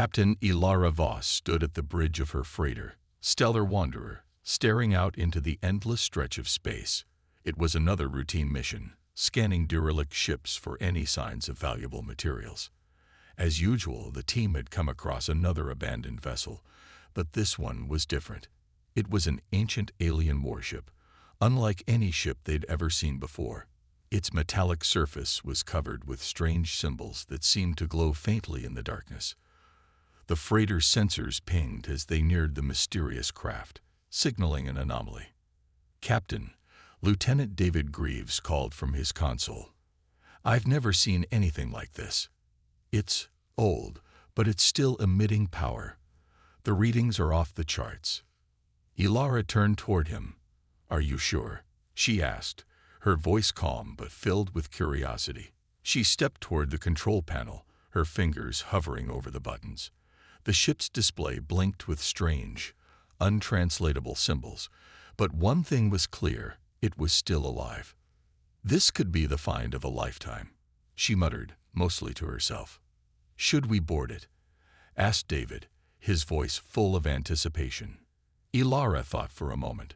Captain Ilara Voss stood at the bridge of her freighter, Stellar Wanderer, staring out into the endless stretch of space. It was another routine mission, scanning derelict ships for any signs of valuable materials. As usual, the team had come across another abandoned vessel, but this one was different. It was an ancient alien warship, unlike any ship they'd ever seen before. Its metallic surface was covered with strange symbols that seemed to glow faintly in the darkness. The freighter's sensors pinged as they neared the mysterious craft, signaling an anomaly. "Captain," Lieutenant David Greaves called from his console. "I've never seen anything like this. It's old, but it's still emitting power. The readings are off the charts." Ilara turned toward him. "Are you sure?" she asked, her voice calm but filled with curiosity. She stepped toward the control panel, her fingers hovering over the buttons. The ship's display blinked with strange, untranslatable symbols, but one thing was clear: it was still alive. "This could be the find of a lifetime," she muttered, mostly to herself. "Should we board it?" asked David, his voice full of anticipation. Ilara thought for a moment.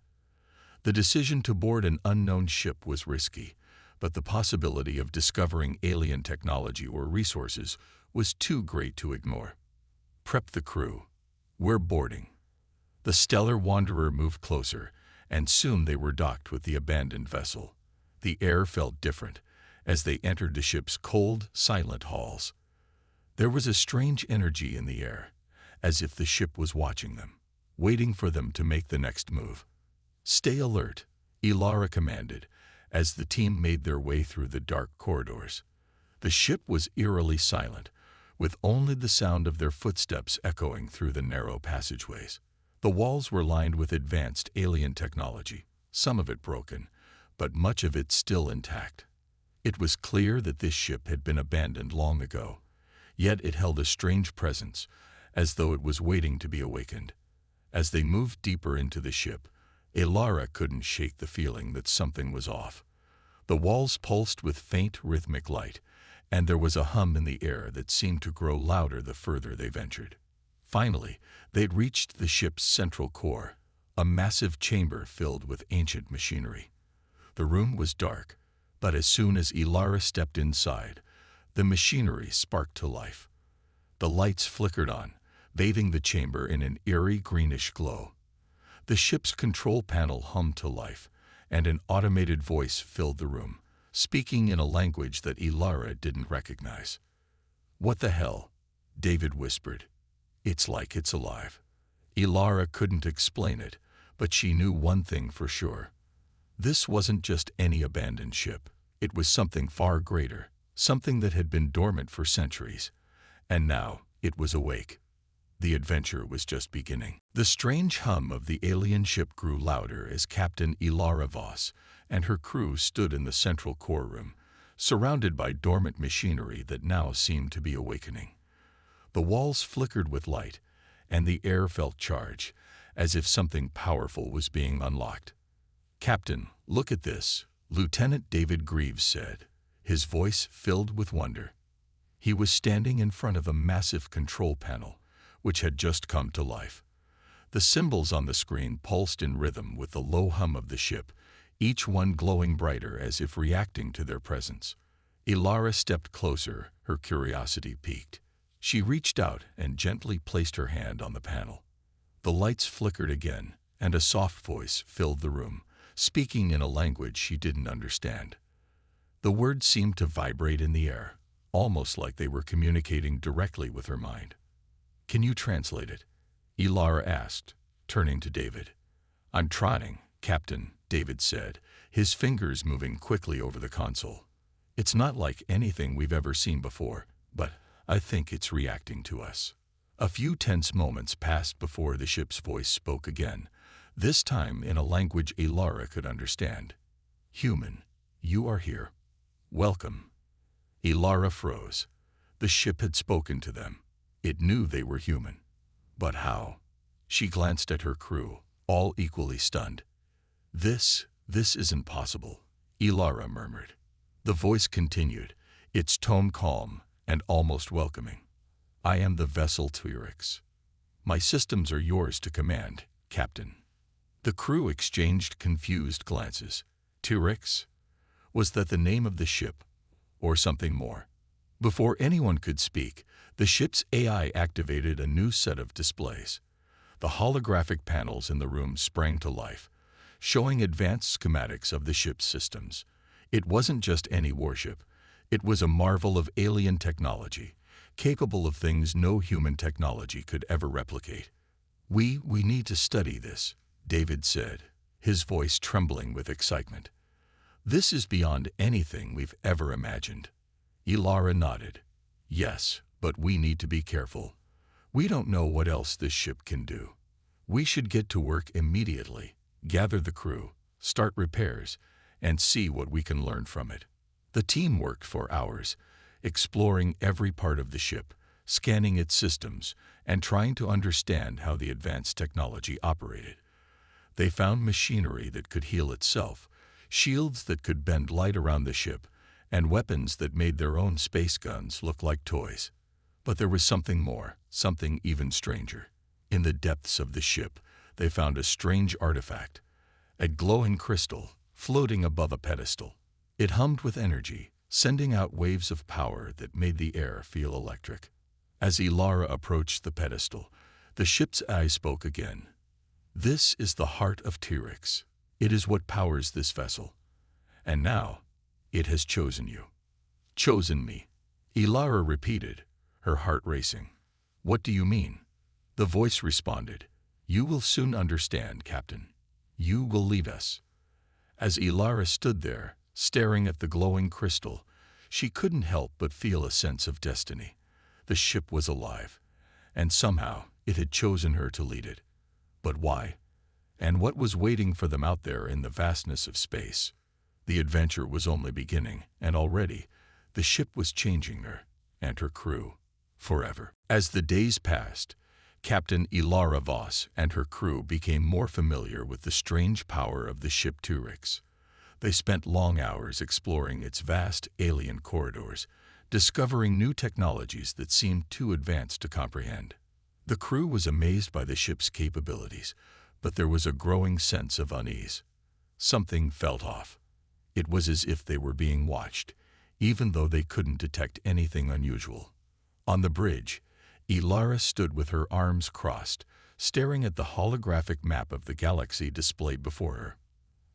The decision to board an unknown ship was risky, but the possibility of discovering alien technology or resources was too great to ignore. "Prep the crew. We're boarding." The Stellar Wanderer moved closer, and soon they were docked with the abandoned vessel. The air felt different as they entered the ship's cold, silent halls. There was a strange energy in the air, as if the ship was watching them, waiting for them to make the next move. "Stay alert," Ilara commanded, as the team made their way through the dark corridors. The ship was eerily silent, with only the sound of their footsteps echoing through the narrow passageways. The walls were lined with advanced alien technology, some of it broken, but much of it still intact. It was clear that this ship had been abandoned long ago, yet it held a strange presence, as though it was waiting to be awakened. As they moved deeper into the ship, Ilara couldn't shake the feeling that something was off. The walls pulsed with faint, rhythmic light, and there was a hum in the air that seemed to grow louder the further they ventured. Finally, they'd reached the ship's central core, a massive chamber filled with ancient machinery. The room was dark, but as soon as Ilara stepped inside, the machinery sparked to life. The lights flickered on, bathing the chamber in an eerie greenish glow. The ship's control panel hummed to life, and an automated voice filled the room, speaking in a language that Ilara didn't recognize. "What the hell?" David whispered. "It's like it's alive." Ilara couldn't explain it, but she knew one thing for sure. This wasn't just any abandoned ship. It was something far greater, something that had been dormant for centuries, and now it was awake. The adventure was just beginning. The strange hum of the alien ship grew louder as Captain Ilara Voss and her crew stood in the central core room, surrounded by dormant machinery that now seemed to be awakening. The walls flickered with light, and the air felt charged, as if something powerful was being unlocked. "Captain, look at this," Lieutenant David Greaves said, his voice filled with wonder. He was standing in front of a massive control panel, which had just come to life. The symbols on the screen pulsed in rhythm with the low hum of the ship, each one glowing brighter as if reacting to their presence. Ilara stepped closer, her curiosity piqued. She reached out and gently placed her hand on the panel. The lights flickered again, and a soft voice filled the room, speaking in a language she didn't understand. The words seemed to vibrate in the air, almost like they were communicating directly with her mind. "Can you translate it?" Ilara asked, turning to David. "I'm trying, Captain," David said, his fingers moving quickly over the console. "It's not like anything we've ever seen before, but I think it's reacting to us." A few tense moments passed before the ship's voice spoke again, this time in a language Ilara could understand. "Human, you are here. Welcome." Ilara froze. The ship had spoken to them. It knew they were human. But how? She glanced at her crew, all equally stunned. This isn't possible," Ilara murmured. The voice continued, its tone calm and almost welcoming. I am the vessel T-Rex. My systems are yours to command, Captain. The crew exchanged confused glances. T-Rex? Was that the name of the ship, or something more? Before anyone could speak, the ship's AI activated a new set of displays. The holographic panels in the room sprang to life, showing advanced schematics of the ship's systems. It wasn't just any warship. It was a marvel of alien technology, capable of things no human technology could ever replicate. We need to study this, David said, his voice trembling with excitement. This is beyond anything we've ever imagined. Ilara nodded. Yes, but we need to be careful. We don't know what else this ship can do. We should get to work immediately, gather the crew, start repairs, and see what we can learn from it. The team worked for hours, exploring every part of the ship, scanning its systems, and trying to understand how the advanced technology operated. They found machinery that could heal itself, shields that could bend light around the ship, and weapons that made their own space guns look like toys. But there was something more, something even stranger. In the depths of the ship, they found a strange artifact, a glowing crystal floating above a pedestal. It hummed with energy, sending out waves of power that made the air feel electric. As Ilara approached the pedestal, the ship's eye spoke again. This is the heart of T-Rex. It is what powers this vessel. And now, it has chosen you. Chosen me, Ilara repeated, her heart racing. What do you mean? The voice responded. You will soon understand, Captain. You will lead us. As Ilara stood there, staring at the glowing crystal, she couldn't help but feel a sense of destiny. The ship was alive, and somehow it had chosen her to lead it. But why? And what was waiting for them out there in the vastness of space? The adventure was only beginning, and already the ship was changing her and her crew forever. As the days passed, Captain Ilara Voss and her crew became more familiar with the strange power of the ship T-Rex. They spent long hours exploring its vast alien corridors, discovering new technologies that seemed too advanced to comprehend. The crew was amazed by the ship's capabilities, but there was a growing sense of unease. Something felt off. It was as if they were being watched, even though they couldn't detect anything unusual. On the bridge, Ilara stood with her arms crossed, staring at the holographic map of the galaxy displayed before her.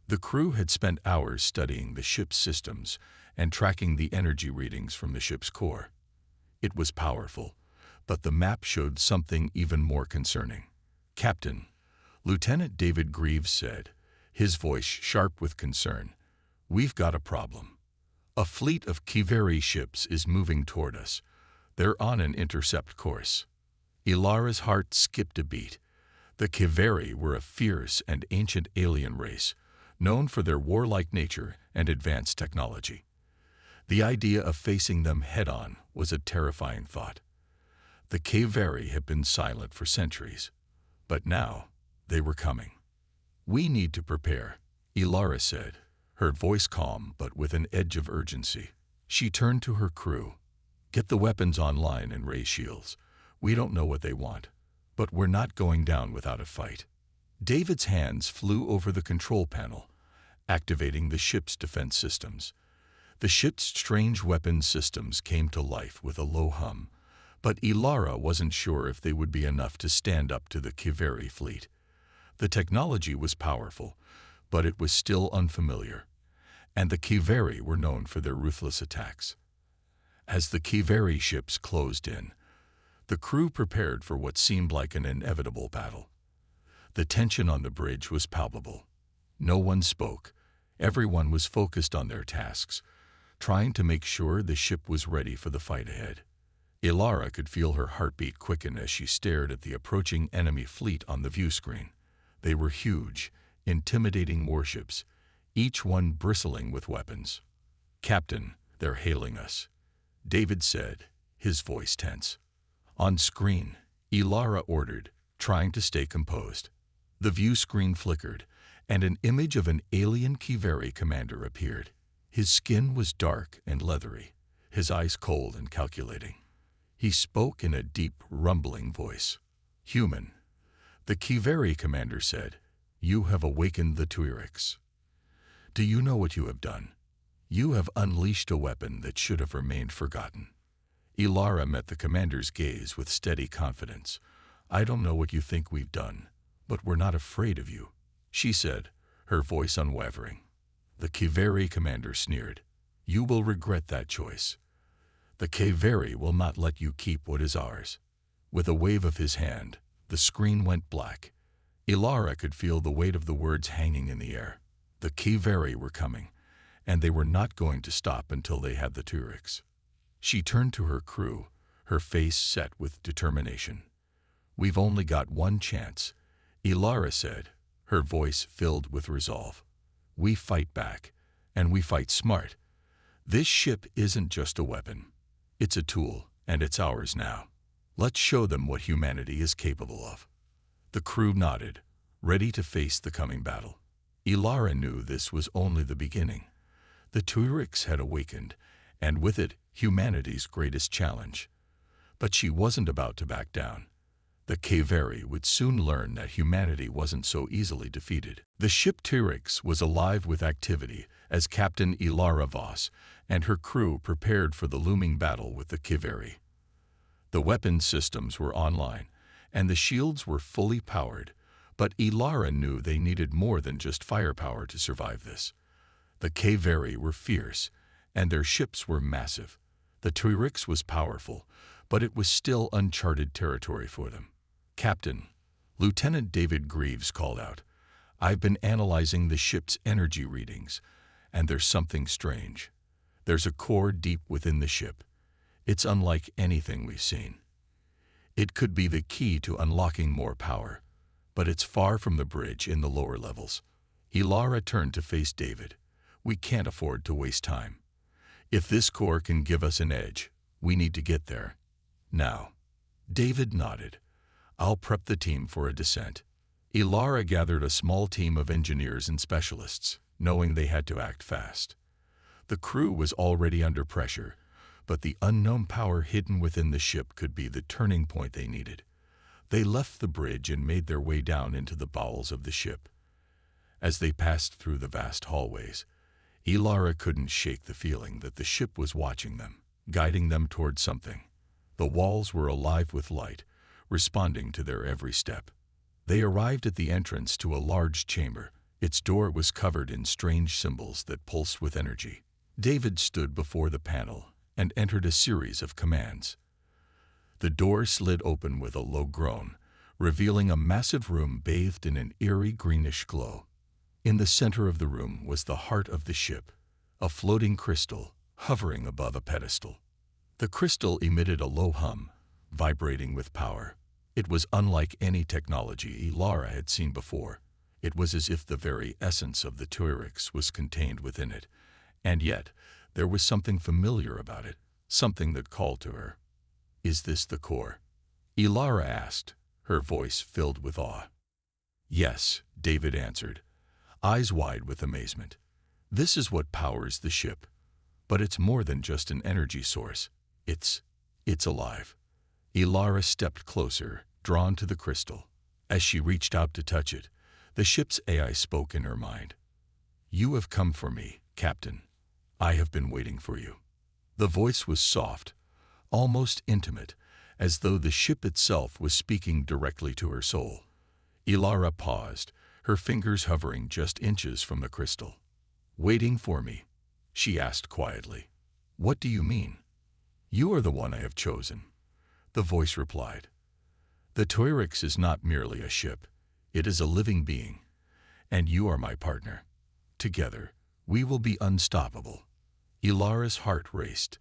The crew had spent hours studying the ship's systems and tracking the energy readings from the ship's core. It was powerful, but the map showed something even more concerning. Captain, Lieutenant David Greaves said, his voice sharp with concern, we've got a problem. A fleet of Kiveri ships is moving toward us. They're on an intercept course. Ilara's heart skipped a beat. The Kiveri were a fierce and ancient alien race, known for their warlike nature and advanced technology. The idea of facing them head-on was a terrifying thought. The Kiveri had been silent for centuries, but now they were coming. We need to prepare, Ilara said, her voice calm but with an edge of urgency. She turned to her crew. Get the weapons online and raise shields. We don't know what they want, but we're not going down without a fight. David's hands flew over the control panel, activating the ship's defense systems. The ship's strange weapons systems came to life with a low hum, but Ilara wasn't sure if they would be enough to stand up to the Kiveri fleet. The technology was powerful, but it was still unfamiliar, and the Kiveri were known for their ruthless attacks. As the Kiveri ships closed in, the crew prepared for what seemed like an inevitable battle. The tension on the bridge was palpable. No one spoke. Everyone was focused on their tasks, trying to make sure the ship was ready for the fight ahead. Ilara could feel her heartbeat quicken as she stared at the approaching enemy fleet on the view screen. They were huge, intimidating warships, each one bristling with weapons. Captain, they're hailing us, David said, his voice tense. On screen, Ilara ordered, trying to stay composed. The view screen flickered, and an image of an alien Kiveri commander appeared. His skin was dark and leathery, his eyes cold and calculating. He spoke in a deep, rumbling voice. "Human," the Kiveri commander said, "you have awakened the Tuirics. Do you know what you have done? You have unleashed a weapon that should have remained forgotten." Ilara met the commander's gaze with steady confidence. "I don't know what you think we've done, but we're not afraid of you," she said, her voice unwavering. The Kiveri commander sneered. "You will regret that choice. The Kiveri will not let you keep what is ours." With a wave of his hand, the screen went black. Ilara could feel the weight of the words hanging in the air. The Kiveri were coming, and they were not going to stop until they had the Tuirics. She turned to her crew, her face set with determination. "We've only got one chance," Ilara said, her voice filled with resolve. "We fight back, and we fight smart. This ship isn't just a weapon. It's a tool, and it's ours now. Let's show them what humanity is capable of." The crew nodded, ready to face the coming battle. Ilara knew this was only the beginning. The Tuirics had awakened, and with it, humanity's greatest challenge. But she wasn't about to back down. The Kiveri would soon learn that humanity wasn't so easily defeated. The ship Tuirics was alive with activity as Captain Ilara Voss and her crew prepared for the looming battle with the Kiveri. The weapon systems were online, and the shields were fully powered, but Ilara knew they needed more than just firepower to survive this. The Kiveri were fierce, and their ships were massive. The Tuirics was powerful, but it was still uncharted territory for them. "Captain," Lieutenant David Greaves called out, "I've been analyzing the ship's energy readings, and there's something strange. There's a core deep within the ship. It's unlike anything we've seen. It could be the key to unlocking more power, but it's far from the bridge in the lower levels." Ilara turned to face David. "We can't afford to waste time. If this core can give us an edge, we need to get there now." David nodded. "I'll prep the team for a descent." Ilara gathered a small team of engineers and specialists, knowing they had to act fast. The crew was already under pressure, but the unknown power hidden within the ship could be the turning point they needed. They left the bridge and made their way down into the bowels of the ship. As they passed through the vast hallways, Ilara couldn't shake the feeling that the ship was watching them, guiding them toward something. The walls were alive with light, responding to their every step. They arrived at the entrance to a large chamber. Its door was covered in strange symbols that pulsed with energy. David stood before the panel and entered a series of commands. The door slid open with a low groan, revealing a massive room bathed in an eerie greenish glow. In the center of the room was the heart of the ship, a floating crystal hovering above a pedestal. The crystal emitted a low hum, vibrating with power. It was unlike any technology Ilara had seen before. It was as if the very essence of the Tuirics was contained within it, and yet there was something familiar about it, something that called to her. "Is this the core?" Ilara asked, her voice filled with awe. "Yes," David answered, eyes wide with amazement. "This is what powers the ship. But it's more than just an energy source. It's alive." Ilara stepped closer, drawn to the crystal. As she reached out to touch it, the ship's AI spoke in her mind. "You have come for me, Captain. I have been waiting for you." The voice was soft, almost intimate, as though the ship itself was speaking directly to her soul. Ilara paused, her fingers hovering just inches from the crystal. "Waiting for me?" she asked quietly. "What do you mean?" "You are the one I have chosen," the voice replied. "The Tuirics is not merely a ship, it is a living being, and you are my partner. Together, we will be unstoppable." Ilara's heart raced.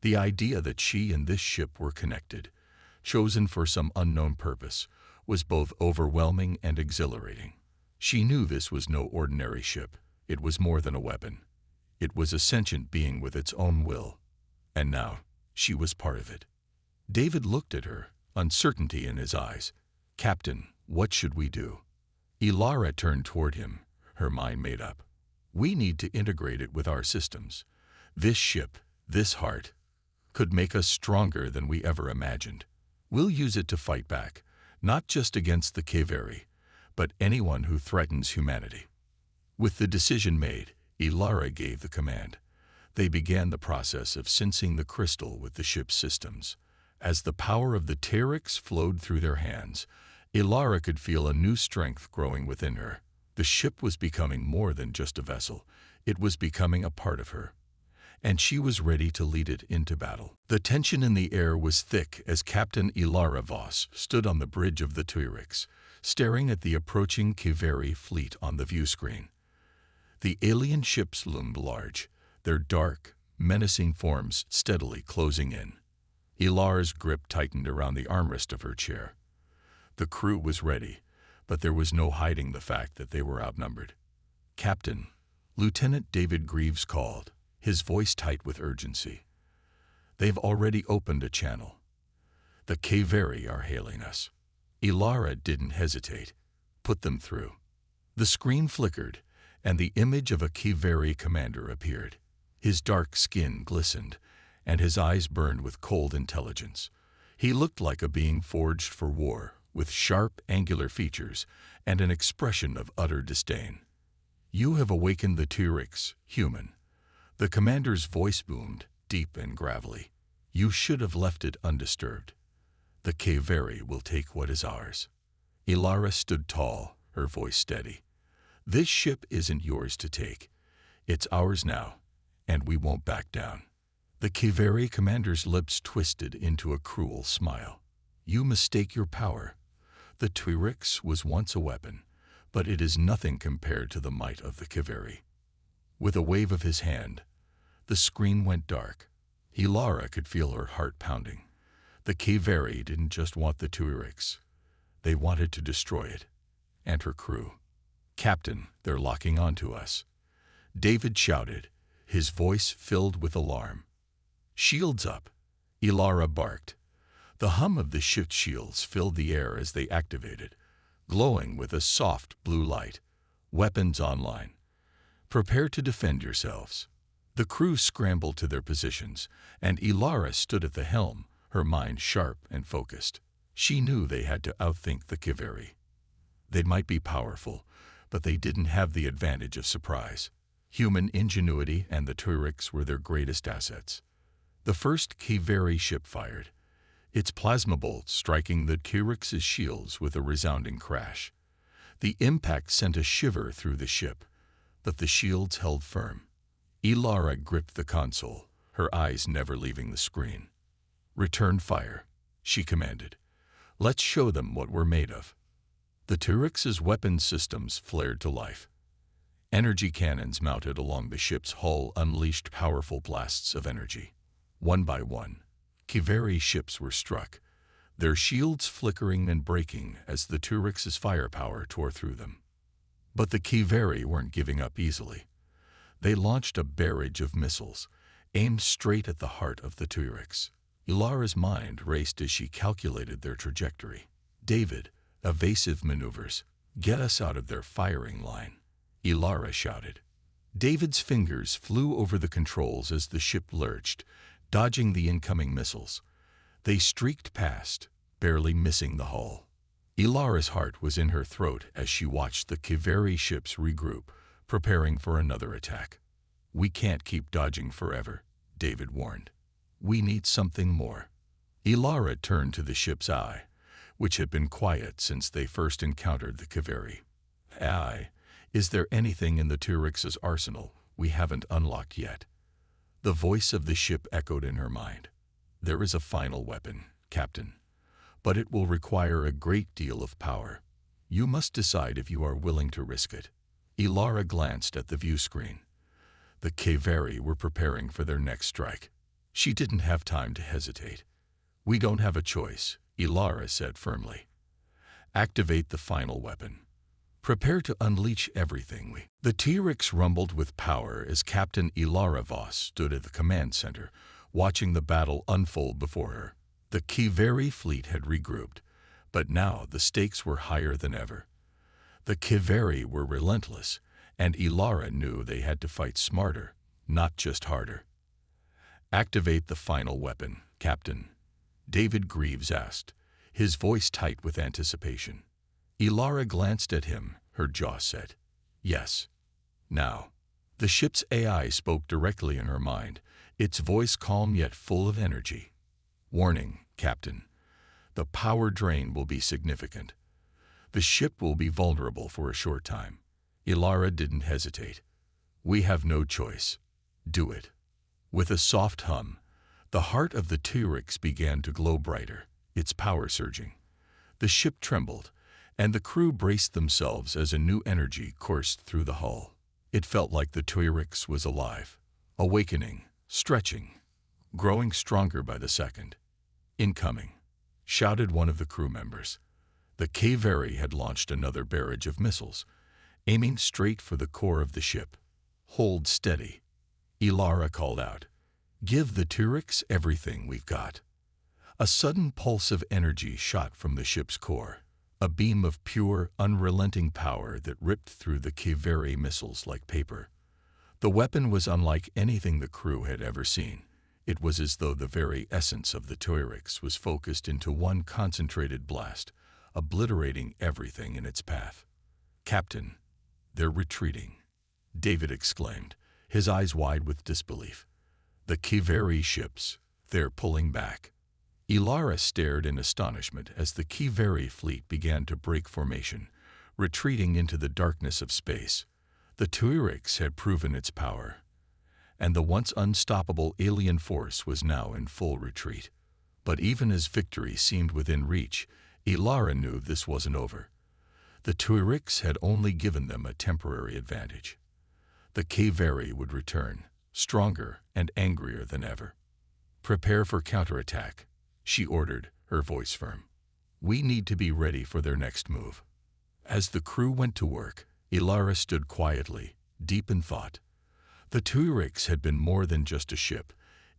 The idea that she and this ship were connected, chosen for some unknown purpose, was both overwhelming and exhilarating. She knew this was no ordinary ship. It was more than a weapon. It was a sentient being with its own will. And now, she was part of it. David looked at her, uncertainty in his eyes. "Captain, what should we do?" Ilara turned toward him, her mind made up. "We need to integrate it with our systems. This ship, this heart, could make us stronger than we ever imagined. We'll use it to fight back, not just against the Kaveri, but anyone who threatens humanity." With the decision made, Ilara gave the command. They began the process of sensing the crystal with the ship's systems. As the power of the Terrix flowed through their hands, Ilara could feel a new strength growing within her. The ship was becoming more than just a vessel. It was becoming a part of her, and she was ready to lead it into battle. The tension in the air was thick as Captain Ilara Voss stood on the bridge of the Terrix, staring at the approaching Kaveri fleet on the view screen. The alien ships loomed large, their dark, menacing forms steadily closing in. Ilara's grip tightened around the armrest of her chair. The crew was ready, but there was no hiding the fact that they were outnumbered. "Captain," Lieutenant David Greaves called, his voice tight with urgency. "They've already opened a channel. The Kaveri are hailing us." Ilara didn't hesitate. "Put them through." The screen flickered, and the image of a Kaveri commander appeared. His dark skin glistened, and his eyes burned with cold intelligence. He looked like a being forged for war, with sharp, angular features and an expression of utter disdain. "You have awakened the Terrix, human." The commander's voice boomed, deep and gravelly. "You should have left it undisturbed. The Kaveri will take what is ours." Ilara stood tall, her voice steady. "This ship isn't yours to take. It's ours now, and we won't back down." The Kaveri commander's lips twisted into a cruel smile. "You mistake your power. The Terrix was once a weapon, but it is nothing compared to the might of the Kaveri." With a wave of his hand, the screen went dark. Ilara could feel her heart pounding. The Kaveri didn't just want the Terrix. They wanted to destroy it, and her crew. "Captain, they're locking onto us," David shouted, his voice filled with alarm. "Shields up," Ilara barked. The hum of the ship's shields filled the air as they activated, glowing with a soft blue light. "Weapons online. Prepare to defend yourselves." The crew scrambled to their positions, and Ilara stood at the helm, her mind sharp and focused. She knew they had to outthink the Kaveri. They might be powerful, but they didn't have the advantage of surprise. Human ingenuity and the Terrix were their greatest assets. The first Kaveri ship fired, its plasma bolt striking the Terrix's shields with a resounding crash. The impact sent a shiver through the ship, but the shields held firm. Ilara gripped the console, her eyes never leaving the screen. "Return fire," she commanded. "Let's show them what we're made of." The Terrix's weapon systems flared to life. Energy cannons mounted along the ship's hull unleashed powerful blasts of energy. One by one, Kaveri ships were struck, their shields flickering and breaking as the Terrix's firepower tore through them. But the Kaveri weren't giving up easily. They launched a barrage of missiles, aimed straight at the heart of the Terrix. Ilara's mind raced as she calculated their trajectory. "David, evasive maneuvers. Get us out of their firing line," Ilara shouted. David's fingers flew over the controls as the ship lurched, dodging the incoming missiles. They streaked past, barely missing the hull. Ilara's heart was in her throat as she watched the Kaveri ships regroup, preparing for another attack. "We can't keep dodging forever," David warned. "We need something more." Ilara turned to the ship's eye, which had been quiet since they first encountered the Kaveri. "Eye, is there anything in the Terrix's arsenal we haven't unlocked yet?" The voice of the ship echoed in her mind. "There is a final weapon, Captain, but it will require a great deal of power. You must decide if you are willing to risk it." Ilara glanced at the view screen. The Kaveri were preparing for their next strike. She didn't have time to hesitate. "We don't have a choice," Ilara said firmly. "Activate the final weapon. Prepare to unleash everything." The Terrix rumbled with power as Captain Ilara Voss stood at the command center, watching the battle unfold before her. The Kaveri fleet had regrouped, but now the stakes were higher than ever. The Kaveri were relentless, and Ilara knew they had to fight smarter, not just harder. Activate the final weapon, Captain, David Greaves asked, his voice tight with anticipation. Ilara glanced at him, her jaw set. Yes. Now. The ship's AI spoke directly in her mind, its voice calm yet full of energy. Warning, Captain. The power drain will be significant. The ship will be vulnerable for a short time. Ilara didn't hesitate. We have no choice. Do it. With a soft hum, the heart of the T-Rex began to glow brighter, its power surging. The ship trembled, and the crew braced themselves as a new energy coursed through the hull. It felt like the T-Rex was alive, awakening, stretching, growing stronger by the second. Incoming, shouted one of the crew members. The Kaveri had launched another barrage of missiles, aiming straight for the core of the ship. Hold steady, Ilara called out. Give the T-Rex everything we've got. A sudden pulse of energy shot from the ship's core, a beam of pure, unrelenting power that ripped through the Kaveri missiles like paper. The weapon was unlike anything the crew had ever seen. It was as though the very essence of the T-Rex was focused into one concentrated blast, obliterating everything in its path. Captain, they're retreating, David exclaimed, his eyes wide with disbelief. The Kaveri ships, they're pulling back. Ilara stared in astonishment as the Kaveri fleet began to break formation, retreating into the darkness of space. The T-Rex had proven its power, and the once unstoppable alien force was now in full retreat. But even as victory seemed within reach, Ilara knew this wasn't over. The T-Rex had only given them a temporary advantage. The Kaveri would return, stronger and angrier than ever. Prepare for counterattack, she ordered, her voice firm. We need to be ready for their next move. As the crew went to work, Ilara stood quietly, deep in thought. The T-Rex had been more than just a ship.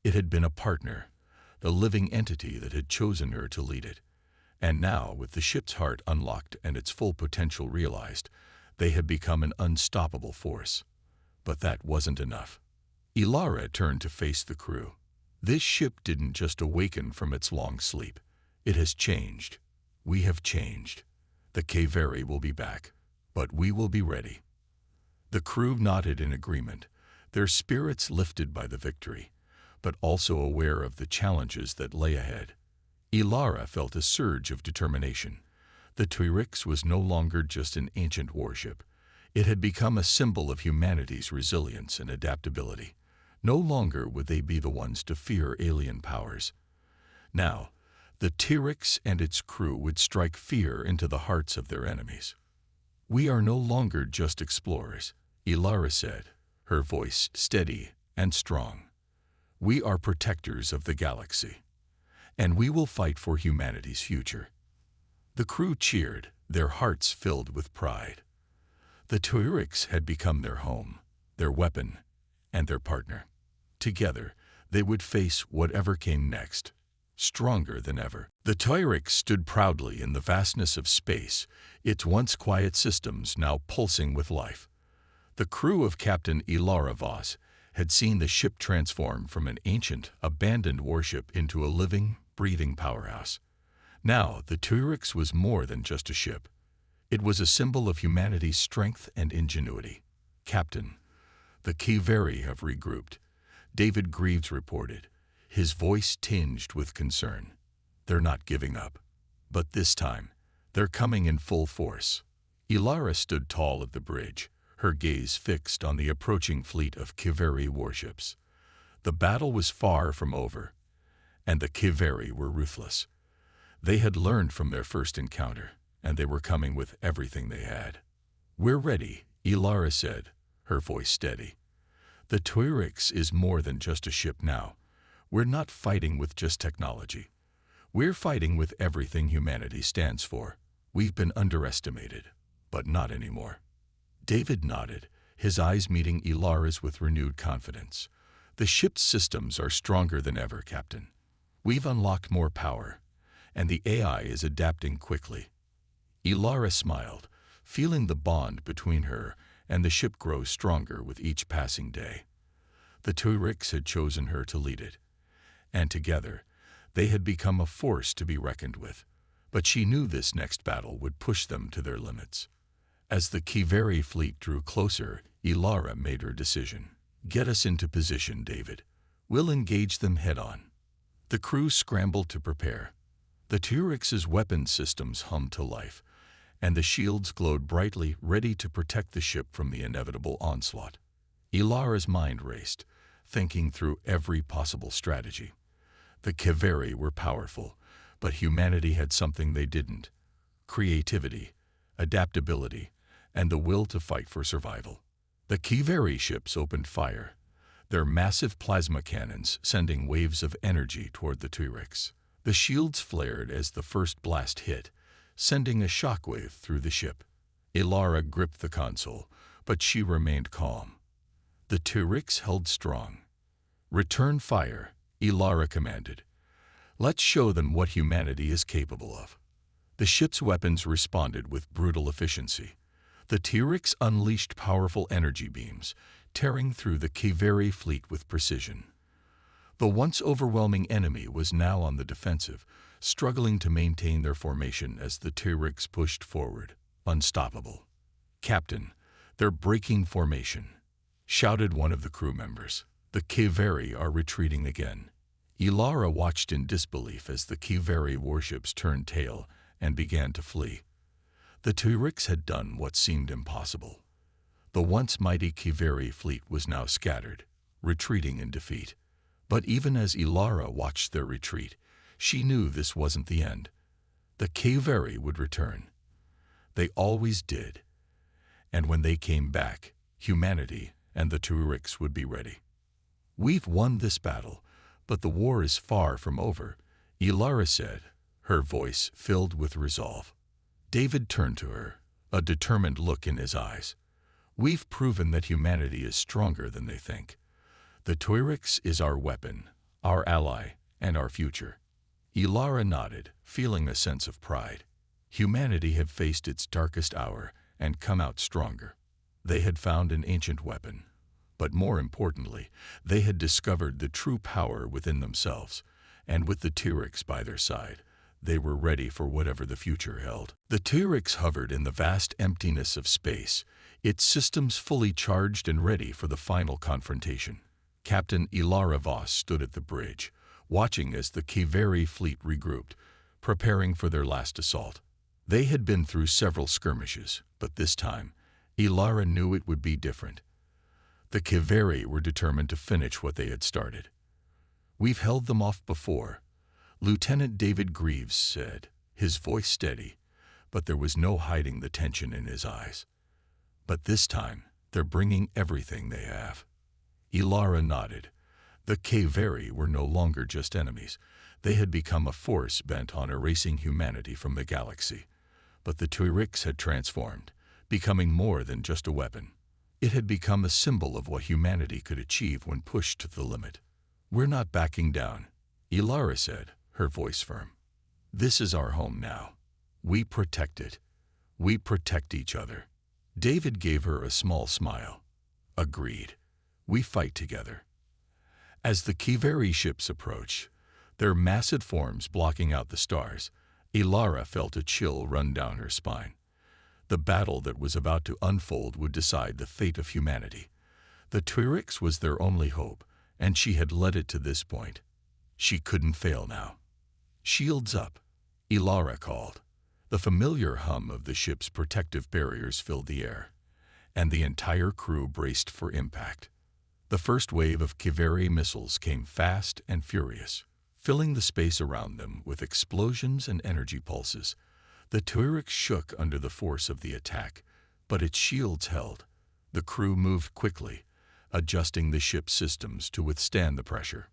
It had been a partner, the living entity that had chosen her to lead it. And now, with the ship's heart unlocked and its full potential realized, they had become an unstoppable force. But that wasn't enough. Ilara turned to face the crew. This ship didn't just awaken from its long sleep. It has changed. We have changed. The Kaveri will be back, but we will be ready. The crew nodded in agreement, their spirits lifted by the victory, but also aware of the challenges that lay ahead. Ilara felt a surge of determination. The T-Rex was no longer just an ancient warship. It had become a symbol of humanity's resilience and adaptability. No longer would they be the ones to fear alien powers. Now, the T-Rex and its crew would strike fear into the hearts of their enemies. We are no longer just explorers, Ilara said, her voice steady and strong. We are protectors of the galaxy, and we will fight for humanity's future. The crew cheered, their hearts filled with pride. The T-Rex had become their home, their weapon, and their partner. Together, they would face whatever came next, stronger than ever. The T-Rex stood proudly in the vastness of space, its once quiet systems now pulsing with life. The crew of Captain Ilara Voss had seen the ship transform from an ancient, abandoned warship into a living, breathing powerhouse. Now, the T-Rex was more than just a ship. It was a symbol of humanity's strength and ingenuity. Captain, the Kaveri have regrouped, David Greaves reported, his voice tinged with concern. They're not giving up. But this time, they're coming in full force. Ilara stood tall at the bridge, her gaze fixed on the approaching fleet of Kaveri warships. The battle was far from over, and the Kaveri were ruthless. They had learned from their first encounter, and they were coming with everything they had. We're ready, Ilara said, her voice steady. The T-Rex is more than just a ship now. We're not fighting with just technology. We're fighting with everything humanity stands for. We've been underestimated, but not anymore. David nodded, his eyes meeting Ilara's with renewed confidence. The ship's systems are stronger than ever, Captain. We've unlocked more power, and the AI is adapting quickly. Ilara smiled, feeling the bond between her and the ship grow stronger with each passing day. The Tuarix had chosen her to lead it, and together they had become a force to be reckoned with. But she knew this next battle would push them to their limits. As the Kiveri fleet drew closer, Ilara made her decision. "Get us into position, David. We'll engage them head-on." The crew scrambled to prepare. The Tuarix's weapon systems hummed to life, and the shields glowed brightly, ready to protect the ship from the inevitable onslaught. Ilara's mind raced, thinking through every possible strategy. The Kiveri were powerful, but humanity had something they didn't: creativity, adaptability, and the will to fight for survival. The Kiveri ships opened fire, their massive plasma cannons sending waves of energy toward the Tuarix. The shields flared as the first blast hit, sending a shockwave through the ship. Ilara gripped the console, but she remained calm. The Tuarix held strong. "Return fire," Ilara commanded. "Let's show them what humanity is capable of." The ship's weapons responded with brutal efficiency. The Tuarix unleashed powerful energy beams, tearing through the Kiveri fleet with precision. The once overwhelming enemy was now on the defensive, struggling to maintain their formation as the Tuarix pushed forward, unstoppable. "Captain, they're breaking formation," shouted one of the crew members. "The Kiveri are retreating again." Ilara watched in disbelief as the Kiveri warships turned tail and began to flee. The Tuarix had done what seemed impossible. The once mighty Kiveri fleet was now scattered, retreating in defeat. But even as Ilara watched their retreat, she knew this wasn't the end. The Kiveri would return. They always did. And when they came back, humanity and the Tuarix would be ready. "We've won this battle, but the war is far from over," Ilara said, her voice filled with resolve. David turned to her, a determined look in his eyes. "We've proven that humanity is stronger than they think. The Tuarix is our weapon, our ally, and our future." Ilara nodded, feeling a sense of pride. Humanity had faced its darkest hour and come out stronger. They had found an ancient weapon, but more importantly, they had discovered the true power within themselves, and with the Tuarix by their side, they were ready for whatever the future held. The Tuarix hovered in the vast emptiness of space, its systems fully charged and ready for the final confrontation. Captain Ilara Voss stood at the bridge, watching as the Kiveri fleet regrouped, preparing for their last assault. They had been through several skirmishes, but this time, Ilara knew it would be different. The Kiveri were determined to finish what they had started. "We've held them off before," Lieutenant David Greaves said, his voice steady, but there was no hiding the tension in his eyes. "But this time, they're bringing everything they have." Ilara nodded. The Kiveri were no longer just enemies. They had become a force bent on erasing humanity from the galaxy. But the Tuarix had transformed, becoming more than just a weapon. It had become a symbol of what humanity could achieve when pushed to the limit. "We're not backing down," Ilara said, her voice firm. "This is our home now. We protect it. We protect each other." David gave her a small smile. "Agreed. We fight together." As the Kiveri ships approached, their massive forms blocking out the stars, Ilara felt a chill run down her spine. The battle that was about to unfold would decide the fate of humanity. The Tuarix was their only hope, and she had led it to this point. She couldn't fail now. "Shields up," Ilara called. The familiar hum of the ship's protective barriers filled the air, and the entire crew braced for impact. The first wave of Kiveri missiles came fast and furious, filling the space around them with explosions and energy pulses. The Tuarix shook under the force of the attack, but its shields held. The crew moved quickly, adjusting the ship's systems to withstand the pressure.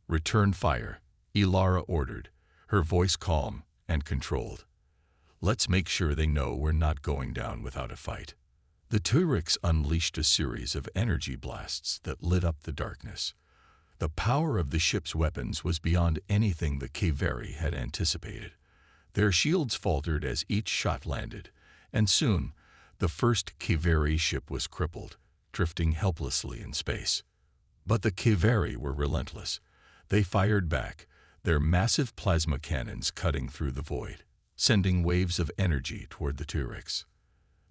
"Return fire," Ilara ordered, her voice calm and controlled. "Let's make sure they know we're not going down without a fight." The Tuarix unleashed a series of energy blasts that lit up the darkness. The power of the ship's weapons was beyond anything the Kiveri had anticipated. Their shields faltered as each shot landed, and soon the first Kiveri ship was crippled, drifting helplessly in space. But the Kiveri were relentless. They fired back, their massive plasma cannons cutting through the void, sending waves of energy toward the T-Rex.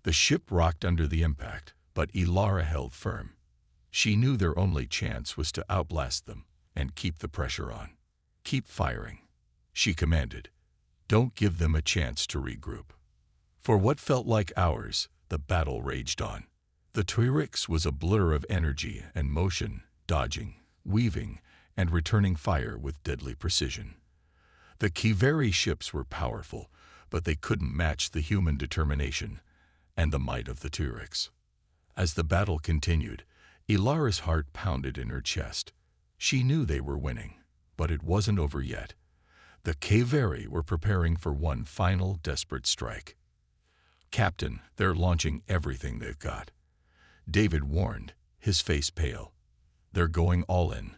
The ship rocked under the impact, but Ilara held firm. She knew their only chance was to outblast them and keep the pressure on. "Keep firing," she commanded. "Don't give them a chance to regroup." For what felt like hours, the battle raged on. The T-Rex was a blur of energy and motion, dodging, weaving, and returning fire with deadly precision. The Kiveri ships were powerful, but they couldn't match the human determination and the might of the T-Rex. As the battle continued, Ilara's heart pounded in her chest. She knew they were winning, but it wasn't over yet. The Kiveri were preparing for one final desperate strike. "Captain, they're launching everything they've got," David warned, his face pale. "They're going all in."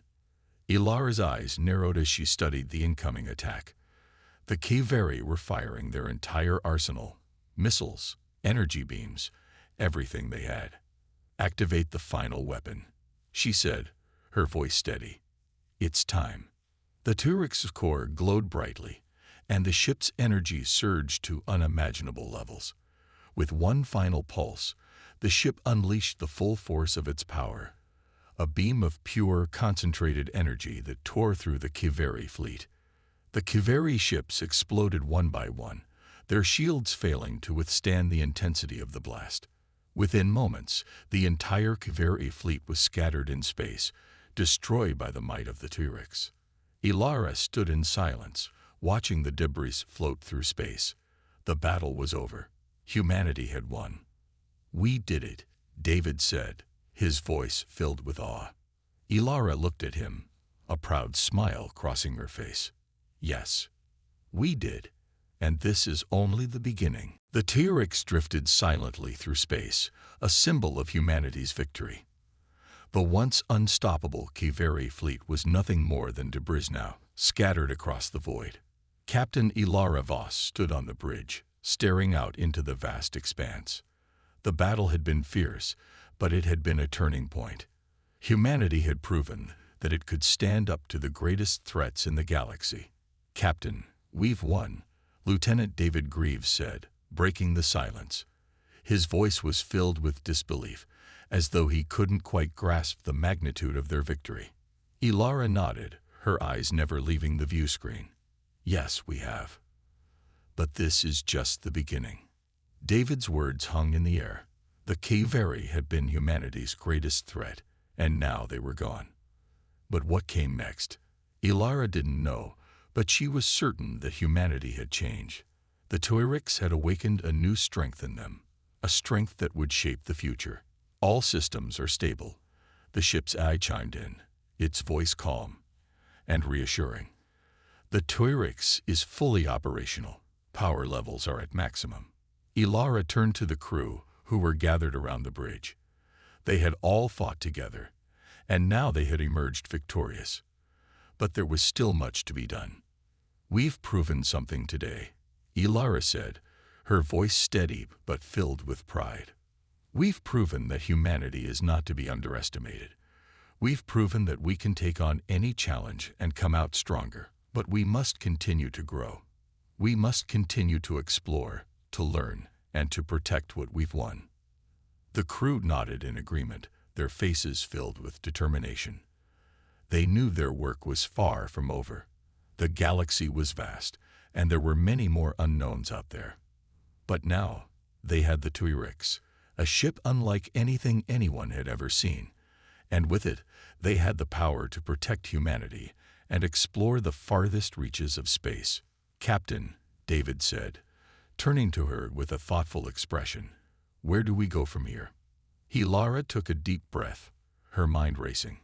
Ilara's eyes narrowed as she studied the incoming attack. The Kiveri were firing their entire arsenal, missiles, energy beams, everything they had. "Activate the final weapon," she said, her voice steady. "It's time." The T-Rex's core glowed brightly, and the ship's energy surged to unimaginable levels. With one final pulse, the ship unleashed the full force of its power, a beam of pure, concentrated energy that tore through the Kiveri fleet. The Kiveri ships exploded one by one, their shields failing to withstand the intensity of the blast. Within moments, the entire Kiveri fleet was scattered in space, destroyed by the might of the T-Rex. Ilara stood in silence, watching the debris float through space. The battle was over. Humanity had won. "We did it," David said, his voice filled with awe. Ilara looked at him, a proud smile crossing her face. "Yes, we did, and this is only the beginning." The T-Rex drifted silently through space, a symbol of humanity's victory. The once unstoppable Kiveri fleet was nothing more than debris now, scattered across the void. Captain Ilara Voss stood on the bridge, staring out into the vast expanse. The battle had been fierce, but it had been a turning point. Humanity had proven that it could stand up to the greatest threats in the galaxy. "Captain, we've won," Lieutenant David Greaves said, breaking the silence. His voice was filled with disbelief, as though he couldn't quite grasp the magnitude of their victory. Ilara nodded, her eyes never leaving the view screen. "Yes, we have. But this is just the beginning." David's words hung in the air. The Kiveri had been humanity's greatest threat, and now they were gone. But what came next? Ilara didn't know, but she was certain that humanity had changed. The T-Rex had awakened a new strength in them, a strength that would shape the future. "All systems are stable," the ship's eye chimed in, its voice calm and reassuring. "The T-Rex is fully operational. Power levels are at maximum." Ilara turned to the crew, who were gathered around the bridge. They had all fought together, and now they had emerged victorious. But there was still much to be done. "We've proven something today," Ilara said, her voice steady but filled with pride. "We've proven that humanity is not to be underestimated. We've proven that we can take on any challenge and come out stronger. But we must continue to grow. We must continue to explore, to learn, and to protect what we've won." The crew nodded in agreement, their faces filled with determination. They knew their work was far from over. The galaxy was vast, and there were many more unknowns out there. But now, they had the T-Rex, a ship unlike anything anyone had ever seen. And with it, they had the power to protect humanity and explore the farthest reaches of space. "Captain," David said, turning to her with a thoughtful expression, "where do we go from here?" Ilara took a deep breath, her mind racing.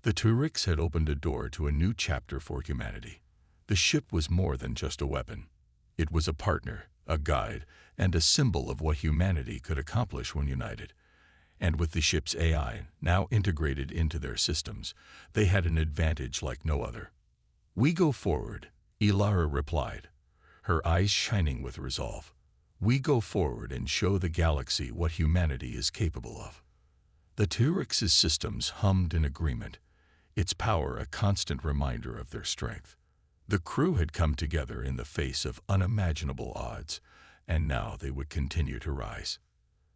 The T-Rex had opened a door to a new chapter for humanity. The ship was more than just a weapon. It was a partner, a guide, and a symbol of what humanity could accomplish when united. And with the ship's AI now integrated into their systems, they had an advantage like no other. "We go forward," Ilara replied, her eyes shining with resolve. "We go forward and show the galaxy what humanity is capable of." The T-Rex's systems hummed in agreement, its power a constant reminder of their strength. The crew had come together in the face of unimaginable odds, and now they would continue to rise.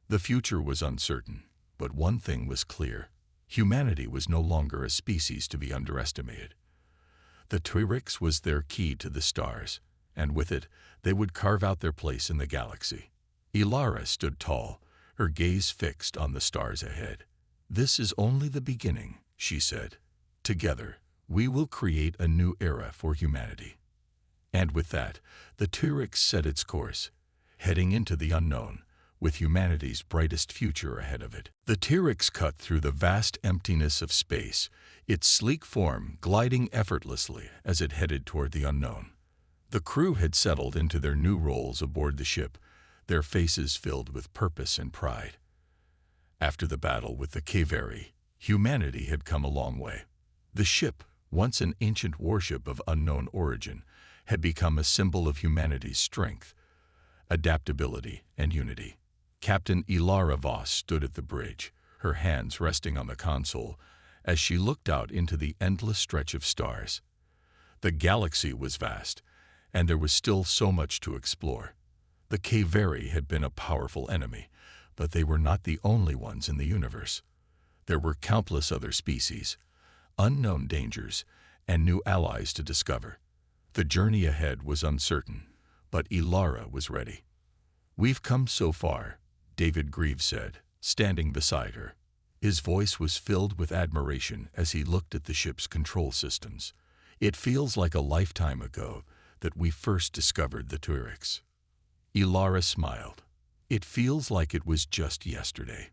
The future was uncertain, but one thing was clear. Humanity was no longer a species to be underestimated. The T-Rex was their key to the stars, and with it, they would carve out their place in the galaxy. Ilara stood tall, her gaze fixed on the stars ahead. "This is only the beginning," she said. "Together, we will create a new era for humanity." And with that, the T-Rex set its course, heading into the unknown, with humanity's brightest future ahead of it. The T-Rex cut through the vast emptiness of space, its sleek form gliding effortlessly as it headed toward the unknown. The crew had settled into their new roles aboard the ship, their faces filled with purpose and pride. After the battle with the HFY, humanity had come a long way. The ship, once an ancient warship of unknown origin, had become a symbol of humanity's strength, adaptability, and unity. Captain Ilara Voss stood at the bridge, her hands resting on the console, as she looked out into the endless stretch of stars. The galaxy was vast, and there was still so much to explore. The HFY had been a powerful enemy, but they were not the only ones in the universe. There were countless other species, unknown dangers, and new allies to discover. The journey ahead was uncertain, but Ilara was ready. "We've come so far," David Greaves said, standing beside her. His voice was filled with admiration as he looked at the ship's control systems. "It feels like a lifetime ago that we first discovered the T-Rex." Ilara smiled. "It feels like it was just yesterday.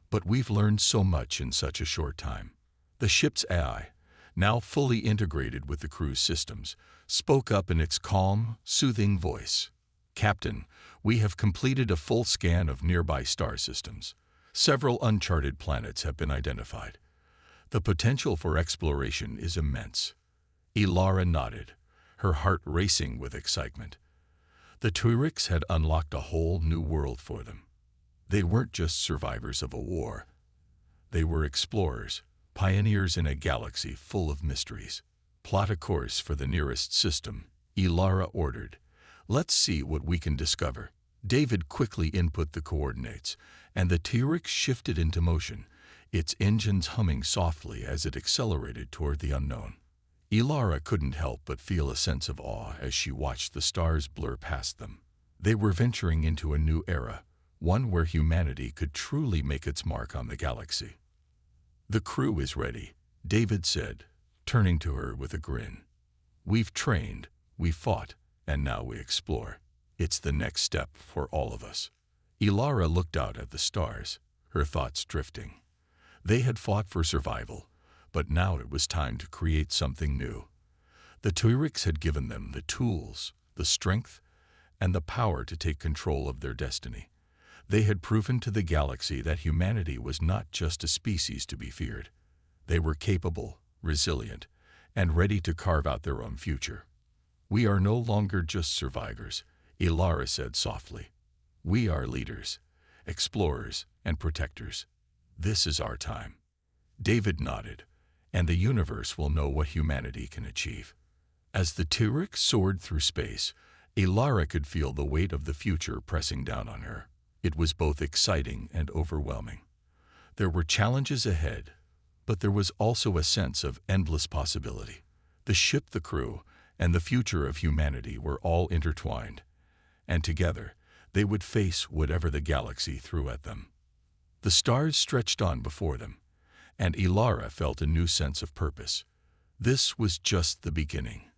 But we've learned so much in such a short time." The ship's AI, now fully integrated with the crew's systems, spoke up in its calm, soothing voice. "Captain, we have completed a full scan of nearby star systems. Several uncharted planets have been identified. The potential for exploration is immense." Ilara nodded, her heart racing with excitement. The T-Rex had unlocked a whole new world for them. They weren't just survivors of a war. They were explorers, pioneers in a galaxy full of mysteries. "Plot a course for the nearest system," Ilara ordered. "Let's see what we can discover." David quickly input the coordinates, and the T-Rex shifted into motion, its engines humming softly as it accelerated toward the unknown. Ilara couldn't help but feel a sense of awe as she watched the stars blur past them. They were venturing into a new era, one where humanity could truly make its mark on the galaxy. "The crew is ready," David said, turning to her with a grin. "We've trained, we fought, and now we explore. It's the next step for all of us." Ilara looked out at the stars, her thoughts drifting. They had fought for survival, but now it was time to create something new. The T-Rex had given them the tools, the strength, and the power to take control of their destiny. They had proven to the galaxy that humanity was not just a species to be feared. They were capable, resilient, and ready to carve out their own future. "We are no longer just survivors," Ilara said softly. "We are leaders, explorers, and protectors. This is our time." David nodded, "and the universe will know what humanity can achieve." As the T-Rex soared through space, Ilara could feel the weight of the future pressing down on her. It was both exciting and overwhelming. There were challenges ahead, but there was also a sense of endless possibility. The ship, the crew, and the future of humanity were all intertwined, and together they would face whatever the galaxy threw at them. The stars stretched on before them, and Ilara felt a new sense of purpose. This was just the beginning.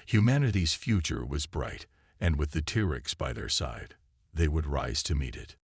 Humanity's future was bright, and with the T-Rex by their side, they would rise to meet it.